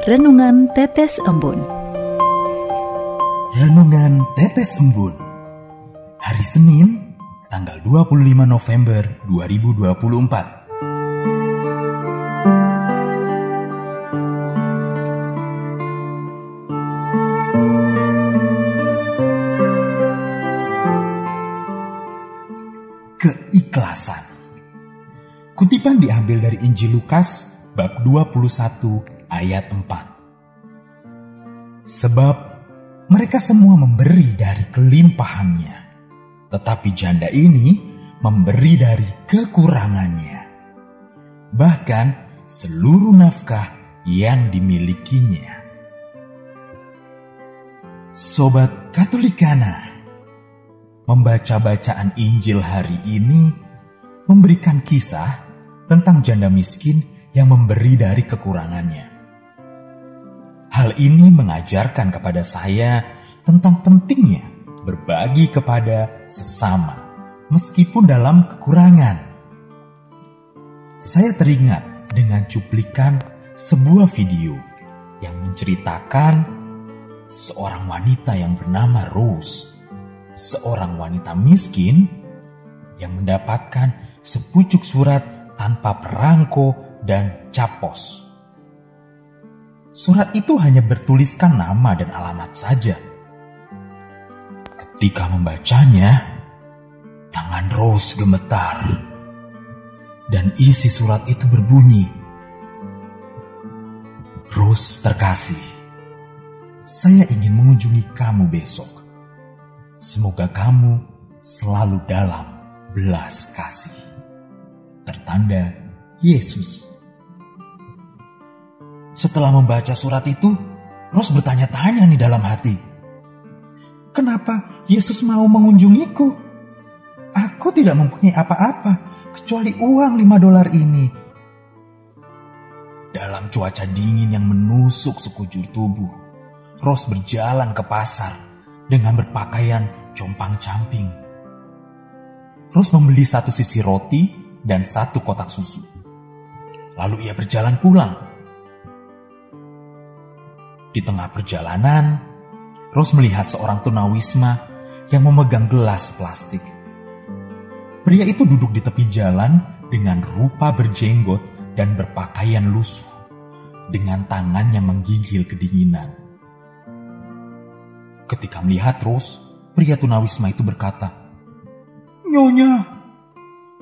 Renungan Tetes Embun. Renungan Tetes Embun. Hari Senin, tanggal 25 November 2024. Keikhlasan. Kutipan diambil dari Injil Lukas bab 21 ayat 4. Sebab mereka semua memberi dari kelimpahannya, tetapi janda ini memberi dari kekurangannya, bahkan seluruh nafkah yang dimilikinya. Sobat Katolikana, membaca bacaan Injil hari ini memberikan kisah tentang janda miskin yang memberi dari kekurangannya. Hal ini mengajarkan kepada saya tentang pentingnya berbagi kepada sesama, meskipun dalam kekurangan. Saya teringat dengan cuplikan sebuah video yang menceritakan seorang wanita yang bernama Rose, seorang wanita miskin yang mendapatkan sepucuk surat tanpa perangko dan capos. Surat itu hanya bertuliskan nama dan alamat saja. Ketika membacanya, tangan Rose gemetar dan isi surat itu berbunyi, "Rose terkasih, saya ingin mengunjungi kamu besok. Semoga kamu selalu dalam belas kasih. Tertanda Yesus." Setelah membaca surat itu, Rose bertanya-tanya nih dalam hati, kenapa Yesus mau mengunjungiku? Aku tidak mempunyai apa-apa kecuali uang $5 ini. Dalam cuaca dingin yang menusuk sekujur tubuh, Rose berjalan ke pasar dengan berpakaian compang-camping. Rose membeli 1 sisi roti dan 1 kotak susu. Lalu ia berjalan pulang. Di tengah perjalanan, Rose melihat seorang tunawisma yang memegang gelas plastik. Pria itu duduk di tepi jalan dengan rupa berjenggot dan berpakaian lusuh, dengan tangannya menggigil kedinginan. Ketika melihat Rose, pria tunawisma itu berkata, "Nyonya,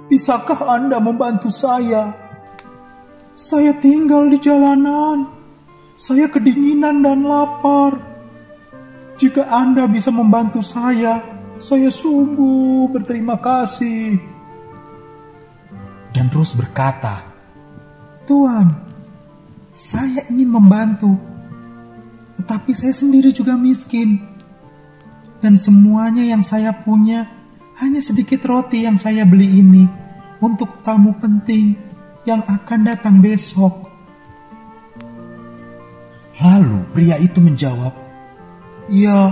bisakah Anda membantu saya? Saya tinggal di jalanan. Saya kedinginan dan lapar. Jika Anda bisa membantu saya sungguh berterima kasih." Dan Rose berkata, "Tuan, saya ingin membantu, tetapi saya sendiri juga miskin. Dan semuanya yang saya punya hanya sedikit roti yang saya beli ini untuk tamu penting yang akan datang besok." Lalu pria itu menjawab, Ya,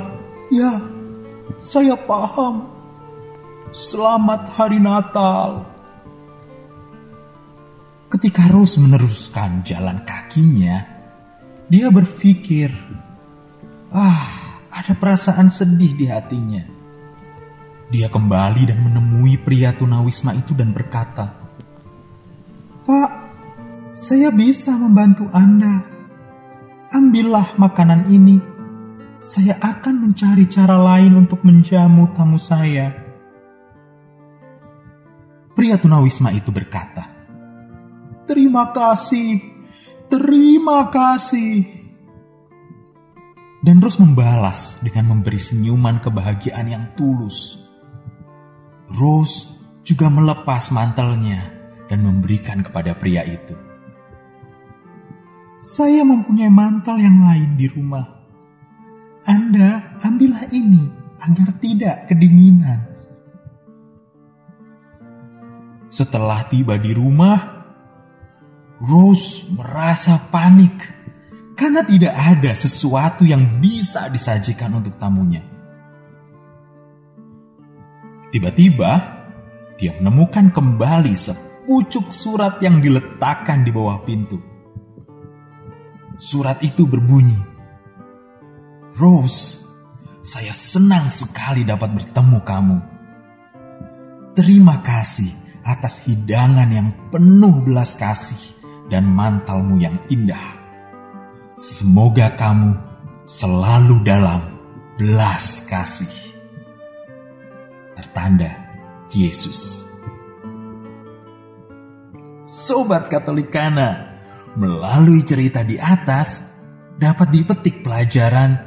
saya paham. Selamat Hari Natal." Ketika Rose meneruskan jalan kakinya, dia berpikir, ada perasaan sedih di hatinya. Dia kembali dan menemui pria tunawisma itu dan berkata, "Pak, saya bisa membantu Anda. Ambillah makanan ini. Saya akan mencari cara lain untuk menjamu tamu saya." Pria tunawisma itu berkata, Terima kasih. Dan Rose membalas dengan memberi senyuman kebahagiaan yang tulus. Rose juga melepas mantelnya dan memberikan kepada pria itu. "Saya mempunyai mantel yang lain di rumah. Anda ambillah ini agar tidak kedinginan." Setelah tiba di rumah, Rose merasa panik karena tidak ada sesuatu yang bisa disajikan untuk tamunya. Tiba-tiba, dia menemukan kembali sepucuk surat yang diletakkan di bawah pintu. Surat itu berbunyi, "Rose, saya senang sekali dapat bertemu kamu. Terima kasih atas hidangan yang penuh belas kasih dan mantalmu yang indah. Semoga kamu selalu dalam belas kasih. Tertanda Yesus." Sobat Katolikana, melalui cerita di atas dapat dipetik pelajaran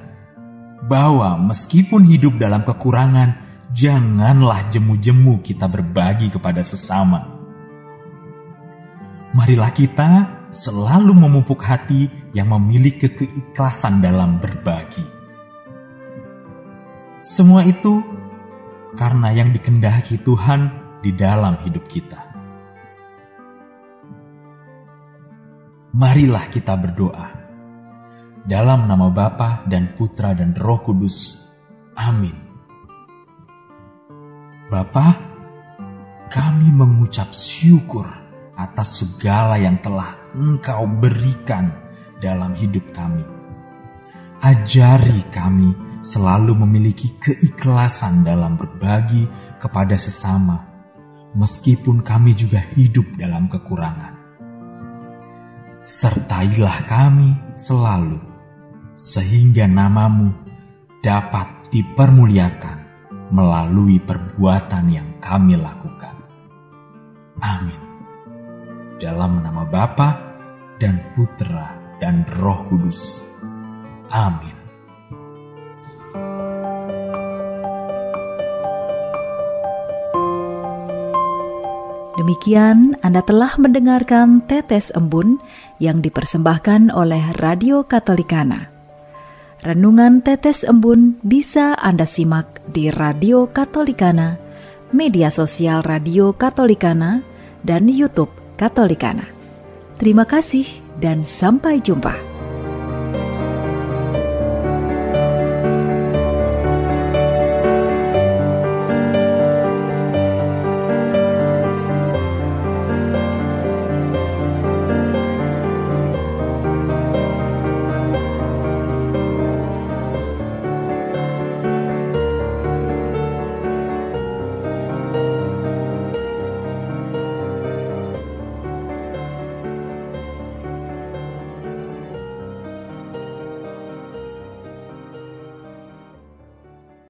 bahwa meskipun hidup dalam kekurangan, janganlah jemu-jemu kita berbagi kepada sesama. Marilah kita selalu memupuk hati yang memiliki keikhlasan dalam berbagi. Semua itu karena yang dikehendaki Tuhan di dalam hidup kita. Marilah kita berdoa. Dalam nama Bapa dan Putra dan Roh Kudus. Amin. Bapa, kami mengucap syukur atas segala yang telah Engkau berikan dalam hidup kami. Ajari kami selalu memiliki keikhlasan dalam berbagi kepada sesama, meskipun kami juga hidup dalam kekurangan. Sertailah kami selalu, sehingga nama-Mu dapat dipermuliakan melalui perbuatan yang kami lakukan. Amin. Dalam nama Bapa dan Putra dan Roh Kudus. Amin. Demikian Anda telah mendengarkan Tetes Embun yang dipersembahkan oleh Radio Katolikana. Renungan Tetes Embun bisa Anda simak di Radio Katolikana, media sosial Radio Katolikana, dan YouTube Katolikana. Terima kasih dan sampai jumpa.